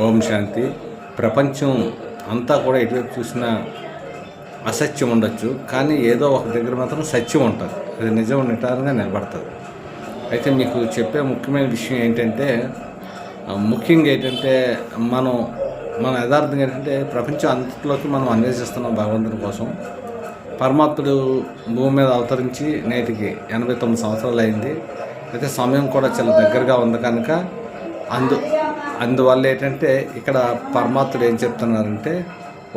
ఓం శాంతి. ప్రపంచం అంతా కూడా ఎటువైపు చూసినా అసత్యం ఉండొచ్చు, కానీ ఏదో ఒక దగ్గర మాత్రం సత్యం ఉంటుంది. అది నిజం నిటారుగా నిలబడుతుంది. అయితే మీకు చెప్పే ముఖ్యమైన విషయం ఏంటంటే, ముఖ్యంగా ఏంటంటే మన యథార్థంగా ఏంటంటే ప్రపంచం అంతట్లోకి మనం అన్వేషిస్తున్నాం భగవంతుని కోసం. పరమాత్ముడు భూమి మీద అవతరించి నేటికి 89 సంవత్సరాలు అయింది. అయితే సమయం కూడా చాలా దగ్గరగా ఉంది కనుక అందువల్ల ఏంటంటే ఇక్కడ పరమాత్ముడు ఏం చెప్తున్నారంటే,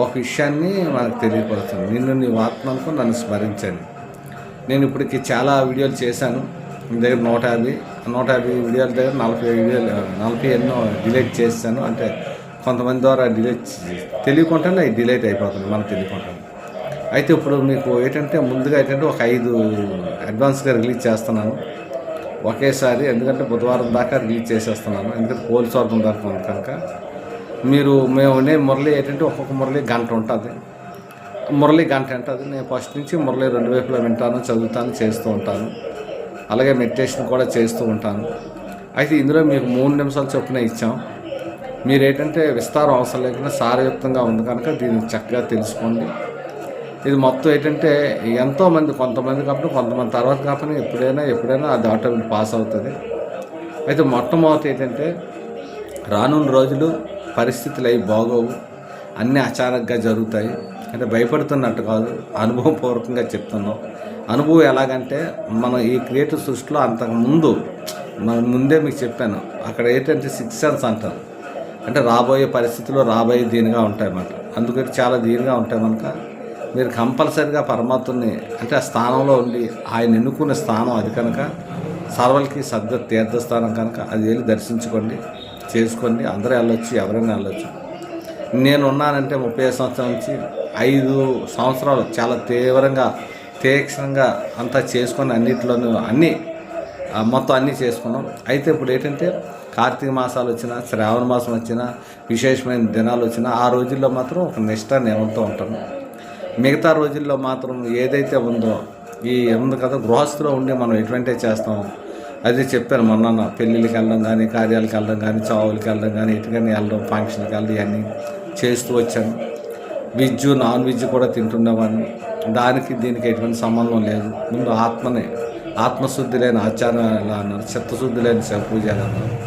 ఒక విషయాన్ని మనకు తెలియపరుస్తుంది. నిన్ను నీ ఆత్మ అనుకుని నన్ను స్మరించండి. నేను ఇప్పటికి చాలా వీడియోలు చేశాను. మీ దగ్గర 150 వీడియోల దగ్గర 40 ఎన్నో డిలీట్ చేశాను. అంటే కొంతమంది ద్వారా తెలియకుండానే డిలీట్ అయిపోతుంది మనకు తెలియకుండా. అయితే ఇప్పుడు మీకు ఏంటంటే ముందుగా ఏంటంటే ఒక 5 అడ్వాన్స్గా రిలీజ్ చేస్తున్నాను ఒకేసారి. ఎందుకంటే బుధవారం దాకా రిలీజ్ చేసేస్తున్నాను. ఎందుకంటే పోలీసు వర్గం దాకా ఉంది కనుక మేము మురళి ఏంటంటే ఒక్కొక్క మురళి గంట ఉంటుంది. మురళి గంట ఉంటుంది. నేను ఫస్ట్ నుంచి మురళి 2 వైపులా వింటాను, చదువుతాను, చేస్తూ ఉంటాను. అలాగే మెడిటేషన్ కూడా చేస్తూ ఉంటాను. అయితే ఇందులో మీకు 3 నిమిషాలు చొప్పున ఇచ్చాం. మీరు ఏంటంటే విస్తారం అవసరం లేకుండా సారయుక్తంగా ఉంది కనుక దీన్ని చక్కగా తెలుసుకోండి. ఇది మొత్తం ఏంటంటే ఎంతోమంది, కొంతమంది కాకుండా కొంతమంది తర్వాత కాకుండా ఎప్పుడైనా అది ఆటోమేటిక్ పాస్ అవుతుంది. అయితే మొట్టమొదటి ఏంటంటే రానున్న రోజులు పరిస్థితులు అవి బాగోవు, అన్నీ అచానక్గా జరుగుతాయి. అంటే భయపడుతున్నట్టు కాదు, అనుభవపూర్వకంగా చెప్తున్నాం. అనుభవం ఎలాగంటే మనం ఈ క్రియేటివ్ సృష్టిలో ముందే మీకు చెప్పాను. అక్కడ ఏంటంటే 6 సెన్స్ అంటారు. అంటే రాబోయే పరిస్థితుల్లో రాబోయే దీనిగా ఉంటాయి అన్నమాట. అందుకని చాలా దీనిగా ఉంటాయి కనుక మీరు కంపల్సరిగా పరమాత్ముని అంటే ఆ స్థానంలో ఉండి ఆయన ఎన్నుకునే స్థానం అది కనుక సర్వలకి తీర్థస్థానం కనుక అది వెళ్ళి దర్శించుకోండి, చేసుకోండి. అందరూ వెళ్ళొచ్చు, ఎవరైనా వెళ్ళొచ్చు. నేను ఉన్నానంటే 35 సంవత్సరాల నుంచి 5 సంవత్సరాలు చాలా తీక్షణంగా అంతా చేసుకొని అన్నీ మొత్తం అన్నీ చేసుకున్నాం. అయితే ఇప్పుడు ఏంటంటే కార్తీక మాసాలు వచ్చినా, శ్రావణ మాసం వచ్చినా, విశేషమైన దినాలు వచ్చినా ఆ రోజుల్లో మాత్రం ఒక నిష్ఠ నియమంతో ఉంటాను. మిగతా రోజుల్లో మాత్రం ఏదైతే ఉందో ఉంది కదా, గృహస్థులో ఉండి మనం ఎటువంటివి చేస్తాం అది చెప్పాను. మొన్న పెళ్ళిళ్ళకి వెళ్ళడం కానీ, కార్యాలకు వెళ్ళడం కానీ, చావులకి వెళ్ళడం కానీ, ఎటుకని వెళ్ళడం, ఫంక్షన్కి వెళ్ళడం ఇవన్నీ చేస్తూ వచ్చాను. నాన్ వెజ్ కూడా తింటున్నవాడిని. దీనికి ఎటువంటి సంబంధం లేదు. ముందు ఆత్మశుద్ధి లేని ఆచారం ఎలా అన్నారు, చిత్తశుద్ధి లేని శవపూజ ఎలా అన్నారు.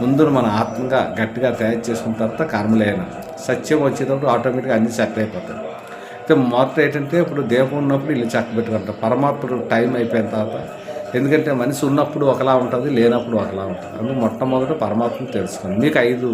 ముందు మన ఆత్మగా గట్టిగా తయారు చేసుకున్న తర్వాత కర్మలేన సత్యం వచ్చేటప్పుడు ఆటోమేటిక్గా అన్నీ సెట్ అయిపోతాయి. అయితే మొదట ఏంటంటే ఇప్పుడు దేహం ఉన్నప్పుడు ఇల్లు చక్కబెట్టుకుంటాం. పరమాత్ముడు టైం అయిపోయిన తర్వాత, ఎందుకంటే మనిషి ఉన్నప్పుడు ఒకలా ఉంటుంది, లేనప్పుడు ఒకలా ఉంటుంది. అందుకు మొట్టమొదట పరమాత్మను తెలుసుకోండి. మీకు 5